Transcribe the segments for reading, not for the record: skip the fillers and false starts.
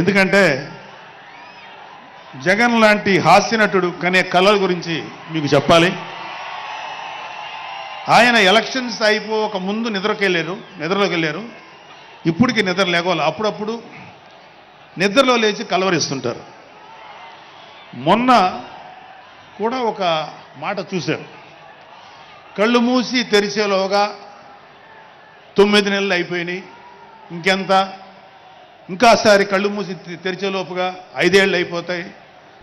ఎందుకంటే జగన్ లాంటి హాస్యనటుడు కనే కళల గురించి మీకు చెప్పాలి. ఆయన ఎలక్షన్స్ అయిపోక ముందు నిద్రలోకి వెళ్ళారు. ఇప్పటికి నిద్ర లేవాలి. అప్పుడప్పుడు నిద్రలో లేచి కలవరిస్తుంటారు. మొన్న కూడా ఒక మాట చూశారు. కళ్ళు మూసి తెరిచేలోగా 9 నెలలు అయిపోయినాయి, ఇంకెంత, ఇంకాసారి కళ్ళు మూసి తెరిచేలోపుగా 5 ఏళ్ళు అయిపోతాయి,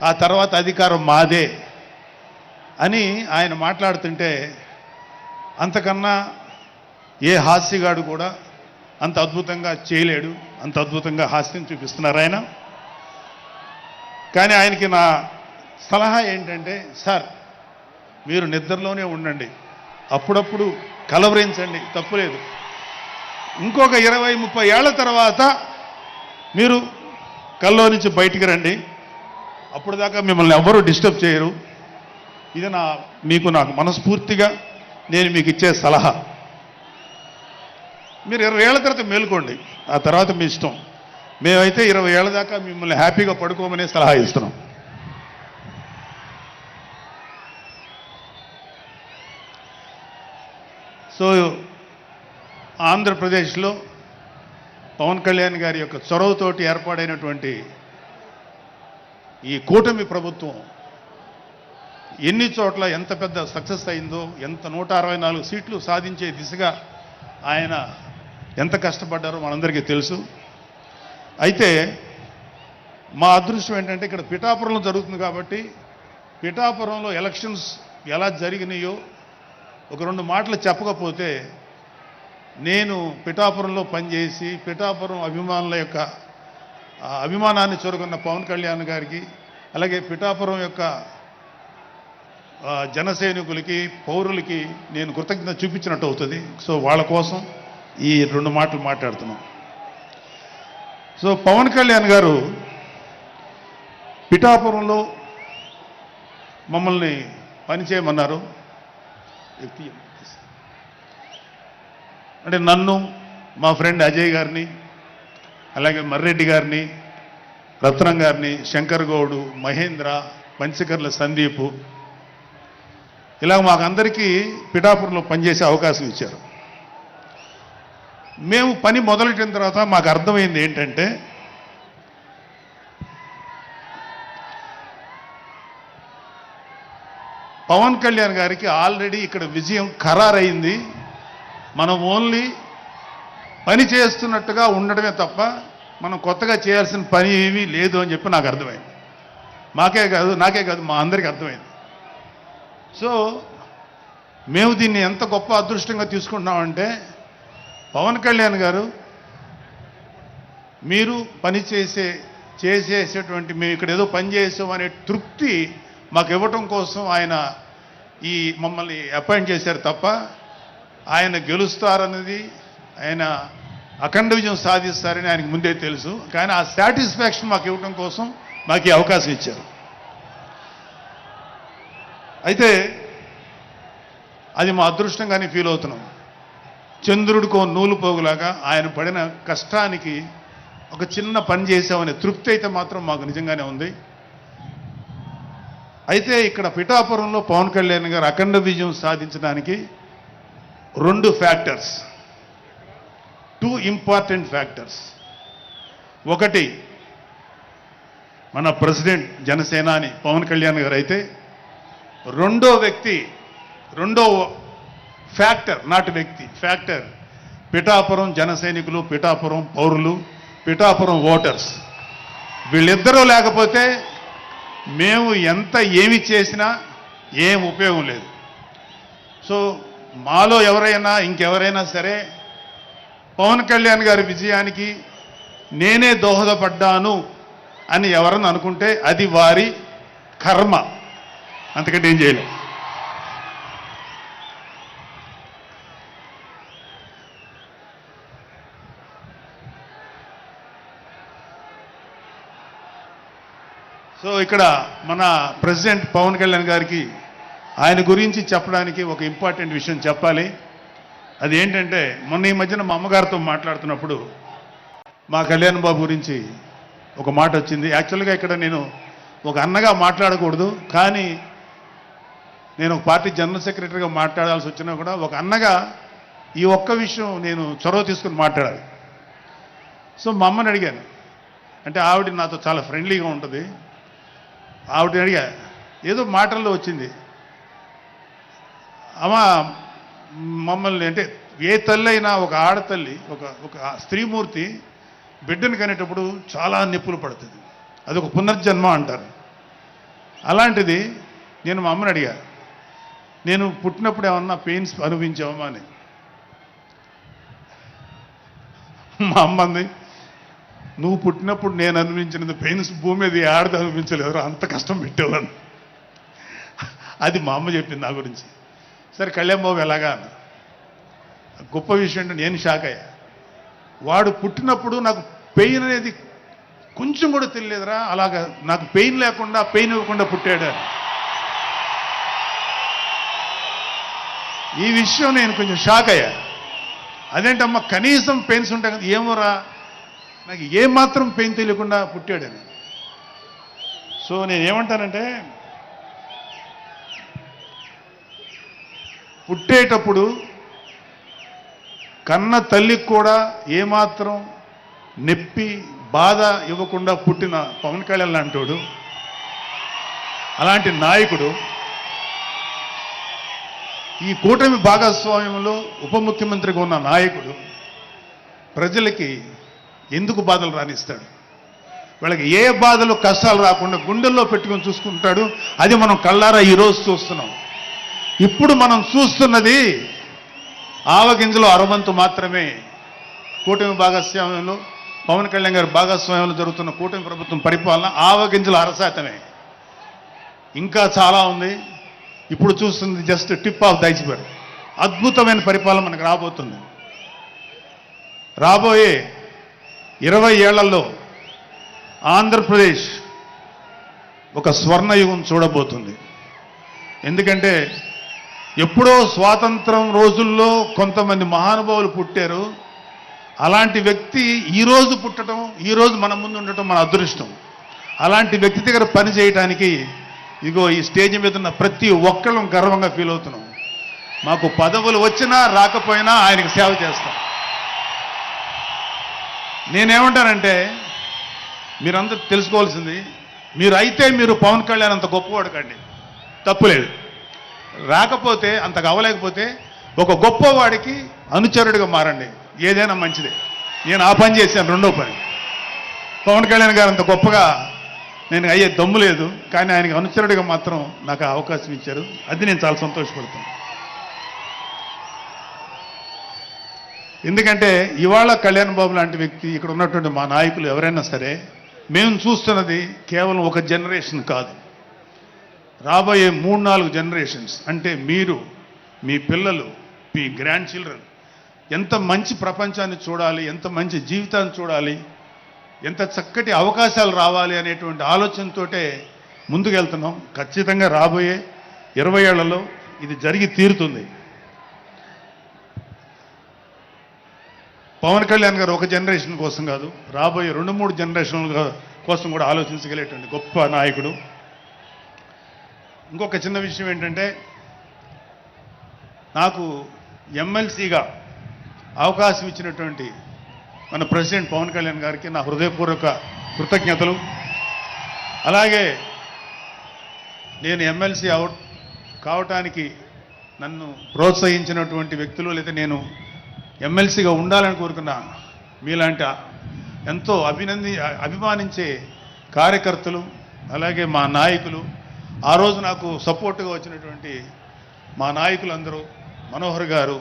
ఆ తర్వాత అధికారం మాదే అని ఆయన మాట్లాడుతుంటే అంతకన్నా ఏ హాస్యగాడు కూడా అంత అద్భుతంగా చేయలేడు. అంత అద్భుతంగా హాస్యం చూపిస్తున్నారు ఆయన. కానీ ఆయనకి నా సలహా ఏంటంటే, సార్ మీరు నిద్రలోనే ఉండండి, అప్పుడప్పుడు కలవరించండి, తప్పులేదు. ఇంకొక 20-30 ఏళ్ల తర్వాత మీరు కల్లో నుంచి బయటికి రండి, అప్పుడు దాకా మిమ్మల్ని ఎవరూ డిస్టర్బ్ చేయరు. ఇది నాకు మనస్ఫూర్తిగా నేను మీకు ఇచ్చే సలహా. మీరు 20 ఏళ్ల తర్వాత మేలుకోండి, ఆ తర్వాత మీ ఇష్టం. మేమైతే 20 ఏళ్ల దాకా మిమ్మల్ని హ్యాపీగా పడుకోమనే సలహా ఇస్తున్నాం. సో ఆంధ్రప్రదేశ్లో పవన్ కళ్యాణ్ గారి యొక్క చొరవతోటి ఏర్పాడైనటువంటి ఈ కూటమి ప్రభుత్వం ఎన్ని చోట్ల ఎంత పెద్ద సక్సెస్ అయిందో, ఎంత 164 సీట్లు సాధించే దిశగా ఆయన ఎంత కష్టపడ్డారో మనందరికీ తెలుసు. అయితే మా అదృష్టం ఏంటంటే ఇక్కడ పిఠాపురంలో జరుగుతుంది కాబట్టి పిఠాపురంలో ఎలక్షన్స్ ఎలా జరిగినాయో ఒక 2 మాటలు చెప్పకపోతే, నేను పిఠాపురంలో పనిచేసి పిఠాపురం అభిమానుల యొక్క అభిమానాన్ని చూరగొన్న పవన్ కళ్యాణ్ గారికి, అలాగే పిఠాపురం యొక్క జనసైనికులకి, పౌరులకి నేను కృతజ్ఞత చూపించినట్టు అవుతుంది. సో వాళ్ళ కోసం ఈ 2 మాటలు మాట్లాడుతున్నాం. సో పవన్ కళ్యాణ్ గారు పిఠాపురంలో మమ్మల్ని పనిచేయమన్నారు. అంటే నన్ను, మా ఫ్రెండ్ అజయ్ గారిని, అలాగే మర్రెడ్డి గారిని, రత్నం గారిని, శంకర్ గౌడు, మహేంద్ర, పంచకర్ల సందీపు, ఇలా మాకందరికీ పిఠాపురంలో పనిచేసే అవకాశం ఇచ్చారు. మేము పని మొదలెట్టిన తర్వాత మాకు అర్థమైంది ఏంటంటే, పవన్ కళ్యాణ్ గారికి ఆల్రెడీ ఇక్కడ విజయం ఖరారైంది. మనం ఓన్లీ పని చేస్తున్నట్టుగా ఉండడమే తప్ప మనం కొత్తగా చేయాల్సిన పని ఏమీ లేదు అని చెప్పి నాకు అర్థమైంది. నాకే కాదు మా అందరికీ అర్థమైంది. సో మేము దీన్ని ఎంత గొప్ప అదృష్టంగా తీసుకుంటున్నామంటే, పవన్ కళ్యాణ్ గారు మీరు పని చేసేటువంటి మేము ఇక్కడ ఏదో పని చేసాం అనే తృప్తి మాకు ఇవ్వటం కోసం ఆయన మమ్మల్ని అపాయింట్ చేశారు తప్ప ఆయన గెలుస్తారన్నది, ఆయన అఖండ విజయం సాధిస్తారని ఆయనకు ముందే తెలుసు. కానీ ఆ సాటిస్ఫాక్షన్ మాకు ఇవ్వటం కోసం మాకు ఈ అవకాశం ఇచ్చారు. అయితే అది మా అదృష్టంగానే ఫీల్ అవుతున్నాం. చంద్రుడికో నూలు పోగులాగా ఆయన పడిన కష్టానికి ఒక చిన్న పని చేసామనే తృప్తి అయితే మాత్రం మాకు నిజంగానే ఉంది. అయితే ఇక్కడ పిఠాపురంలో పవన్ కళ్యాణ్ గారు అఖండ విజయం సాధించడానికి 2 ఫ్యాక్టర్స్, 2 ఇంపార్టెంట్ ఫ్యాక్టర్స్. ఒకటి మన ప్రెసిడెంట్ జనసేనాని పవన్ కళ్యాణ్ గారు అయితే, రెండో ఫ్యాక్టర్, నాట్ వ్యక్తి, ఫ్యాక్టర్ పిఠాపురం జనసైనికులు, పిఠాపురం పౌరులు, పిఠాపురం ఓటర్స్. వీళ్ళిద్దరూ లేకపోతే మేము ఏమి చేసినా ఏం ఉపయోగం లేదు. సో మాలో ఇంకెవరైనా సరే పవన్ కళ్యాణ్ గారి విజయానికి నేనే దోహదపడ్డాను అని ఎవరన్నా అనుకుంటే అది వారి కర్మ, అంతకంటే ఏం చేయలేదు. సో ఇక్కడ మన ప్రెసిడెంట్ పవన్ కళ్యాణ్ గారికి ఆయన గురించి చెప్పడానికి ఒక ఇంపార్టెంట్ విషయం చెప్పాలి. అదేంటంటే, మొన్న ఈ మధ్యన మా అమ్మగారితో మాట్లాడుతున్నప్పుడు మా కళ్యాణ్ బాబు గురించి ఒక మాట వచ్చింది. యాక్చువల్గా ఇక్కడ నేను ఒక అన్నగా మాట్లాడకూడదు, కానీ నేను ఒక పార్టీ జనరల్ సెక్రటరీగా మాట్లాడాల్సి వచ్చినా కూడా ఒక అన్నగా ఈ ఒక్క విషయం నేను చొరవ తీసుకుని మాట్లాడాలి. సో మా అమ్మని అడిగాను, అంటే ఆవిడ నాతో చాలా ఫ్రెండ్లీగా ఉంటుంది. ఆవిడని అడిగా, ఏదో మాటల్లో వచ్చింది, అమ్మ మమ్మల్ని అంటే ఏ తల్లి అయినా ఒక ఆడతల్లి ఒక స్త్రీమూర్తి బిడ్డను కనేటప్పుడు చాలా నొప్పులు పడుతుంది, అదొక పునర్జన్మ అంటారు. అలాంటిది నేను మా అమ్మని అడిగా, నేను పుట్టినప్పుడు ఏమన్నా పెయిన్స్ అనుభవించావమ్మా అని. మా అమ్మ అంది, నువ్వు పుట్టినప్పుడు నేను అనుభవించినది పెయిన్స్ భూమి మీద ఆడది అనుభవించలేదు, అంత కష్టం పెట్టేవాడు. అది మా అమ్మ చెప్పింది నా గురించి. సరే కళ్యాణ్ బాబు ఎలాగా అన్న. గొప్ప విషయం అంటే నేను షాక్ అయ్యా. వాడు పుట్టినప్పుడు నాకు పెయిన్ అనేది కొంచెం కూడా తెలియలేదురా, అలాగా నాకు పెయిన్ లేకుండా పెయిన్ ఇవ్వకుండా పుట్టాడు. ఈ విషయం నేను కొంచెం షాక్ అయ్యా. అదేంటమ్మా కనీసం పెయిన్స్ ఉంటాయి కదా, ఏమోరా నాకు ఏమాత్రం పెయిన్ తెలియకుండా పుట్టాడని. సో నేనేమంటానంటే, పుట్టేటప్పుడు కన్న తల్లికి కూడా ఏమాత్రం నొప్పి బాధ ఇవ్వకుండా పుట్టిన పవన్ కళ్యాణ్ లాంటోడు, అలాంటి నాయకుడు ఈ కూటమి భాగస్వామ్యంలో ఉప ముఖ్యమంత్రిగా ఉన్న నాయకుడు ప్రజలకి ఎందుకు బాధలు రానిస్తాడు? వాళ్ళకి ఏ బాధలు కష్టాలు రాకుండా గుండెల్లో పెట్టుకొని చూసుకుంటాడు. అది మనం కళ్ళారా ఈరోజు చూస్తున్నాం. ఇప్పుడు మనం చూస్తున్నది ఆవగింజలో అరవంతు మాత్రమే. కూటమి భాగస్వామ్యంలో పవన్ కళ్యాణ్ గారి భాగస్వామ్యంలో జరుగుతున్న కూటమి ప్రభుత్వం పరిపాలన ఆవగింజల అరశాతమే. ఇంకా చాలా ఉంది. ఇప్పుడు చూస్తుంది just tip of the iceberg. అద్భుతమైన పరిపాలన మనకు రాబోతుంది. రాబోయే 20 ఏళ్లలో ఆంధ్రప్రదేశ్ ఒక స్వర్ణయుగం చూడబోతుంది. ఎందుకంటే ఎప్పుడో స్వాతంత్రం రోజుల్లో కొంతమంది మహానుభావులు పుట్టారు. అలాంటి వ్యక్తి ఈరోజు పుట్టడం, ఈరోజు మన ముందు ఉండటం మన అదృష్టం. అలాంటి వ్యక్తి దగ్గర పని చేయడానికి ఇగో ఈ స్టేజ్ మీద ఉన్న ప్రతి ఒక్కళ్ళం గర్వంగా ఫీల్ అవుతున్నాం. మాకు పదవులు వచ్చినా రాకపోయినా ఆయనకు సేవ చేస్తాం. నేనేమంటానంటే, మీరందరూ తెలుసుకోవాల్సింది, మీరు పవన్ కళ్యాణ్ అంత గొప్పవాడు కండి, తప్పులేదు. రాకపోతే అంతగా అవ్వలేకపోతే ఒక గొప్పవాడికి అనుచరుడిగా మారండి, ఏదైనా మంచిదే. నేను ఆ పని చేశాను. రెండో పని, పవన్ కళ్యాణ్ గారు అంత గొప్పగా నేను అయ్యే దమ్ము లేదు, కానీ ఆయనకి అనుచరుడిగా మాత్రం నాకు అవకాశం ఇచ్చారు. అది నేను చాలా సంతోషపడతాను. ఎందుకంటే ఇవాళ కళ్యాణ్ బాబు లాంటి వ్యక్తి, ఇక్కడ ఉన్నటువంటి మా నాయకులు ఎవరైనా సరే, మేము చూస్తున్నది కేవలం ఒక జనరేషన్ కాదు, రాబోయే 3-4 జనరేషన్స్. అంటే మీరు, మీ పిల్లలు, మీ గ్రాండ్ చిల్డ్రన్ ఎంత మంచి ప్రపంచాన్ని చూడాలి, ఎంత మంచి జీవితాన్ని చూడాలి, ఎంత చక్కటి అవకాశాలు రావాలి అనేటువంటి ఆలోచనతోటే ముందుకెళ్తున్నాం. ఖచ్చితంగా రాబోయే 20 ఏళ్లలో ఇది జరిగి తీరుతుంది. పవన్ కళ్యాణ్ గారు ఒక జనరేషన్ కోసం కాదు, రాబోయే 2-3 జనరేషన్ల కోసం కూడా ఆలోచించగలిగేటువంటి గొప్ప నాయకుడు. ఇంకొక చిన్న విషయం ఏంటంటే, నాకు ఎమ్మెల్సీగా అవకాశం ఇచ్చినటువంటి మన ప్రెసిడెంట్ పవన్ కళ్యాణ్ గారికి నా హృదయపూర్వక కృతజ్ఞతలు. అలాగే నేను ఎమ్మెల్సీ కావటానికి నన్ను ప్రోత్సహించినటువంటి వ్యక్తులు, లేదా నేను ఎమ్మెల్సీగా ఉండాలని కోరుకున్న మీలాంటి ఎంతో అభిమానించే కార్యకర్తలు, అలాగే మా నాయకులు, ఆ రోజు నాకు సపోర్టుగా వచ్చినటువంటి మా నాయకులందరూ, మనోహర్ గారు,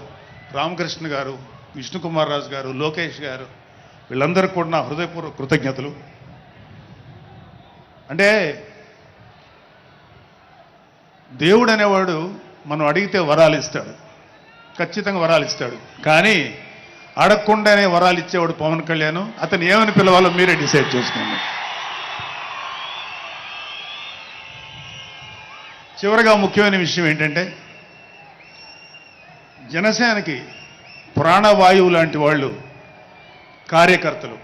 రామకృష్ణ గారు, విష్ణుకుమార్ రాజు గారు, లోకేష్ గారు, వీళ్ళందరికీ కూడా నా హృదయపూర్వక కృతజ్ఞతలు. అంటే దేవుడు అనేవాడు మనం అడిగితే వరాలు ఇస్తాడు, ఖచ్చితంగా వరాలు ఇస్తాడు. కానీ అడగకుండానే వరాలు ఇచ్చేవాడు పవన్ కళ్యాణ్. అతను ఏమని పిలవాలో మీరే డిసైడ్ చేసుకోండి. చివరిగా ముఖ్యమైన విషయం ఏంటంటే, జనసేనకి ప్రాణవాయువు లాంటి వాళ్ళు కార్యకర్తలు.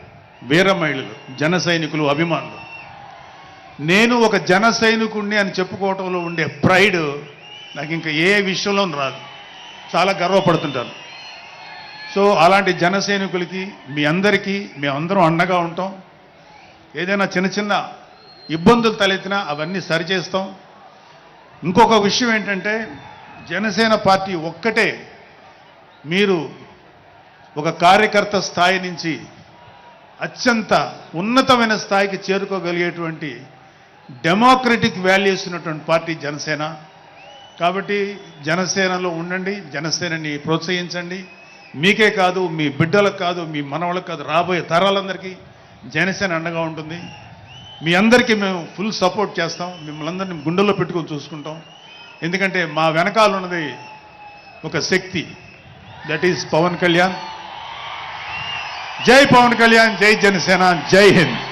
వీర మహిళలు, జన సైనికులు, అభిమానులు. నేను ఒక జన సైనికుడిని అని చెప్పుకోవటంలో ఉండే ప్రైడ్ నాకు ఇంకా ఏ విషయంలో రాదు. చాలా గర్వపడుతుంటాను. సో అలాంటి జన సైనికులకి మీ అందరికీ మేమందరం అండగా ఉంటాం. ఏదైనా చిన్న చిన్న ఇబ్బందులు తలెత్తినా అవన్నీ సరిచేస్తాం. ఇంకొక విషయం ఏంటంటే జనసేన పార్టీ ఒక్కటే మీరు ఒక కార్యకర్త స్థాయి నుంచి అత్యంత ఉన్నతమైన స్థాయికి చేరుకోగలిగేటువంటి డెమోక్రటిక్ వాల్యూస్ ఉన్నటువంటి పార్టీ జనసేన. కాబట్టి జనసేనలో ఉండండి, జనసేనని ప్రోత్సహించండి. మీకే కాదు, మీ బిడ్డలకు కాదు, మీ మనవలకు కాదు, రాబోయే తరాలందరికీ జనసేన అండగా ఉంటుంది. మీ అందరికీ మేము ఫుల్ సపోర్ట్ చేస్తాం. మిమ్మల్ని అందరినీ గుండెల్లో పెట్టుకొని చూసుకుంటాం. ఎందుకంటే మా వెనకాల ఉన్నది ఒక శక్తి, దట్ ఈజ్ పవన్ కళ్యాణ్. జై పవన్ కళ్యాణ్, జై జనసేన, జై హింద్.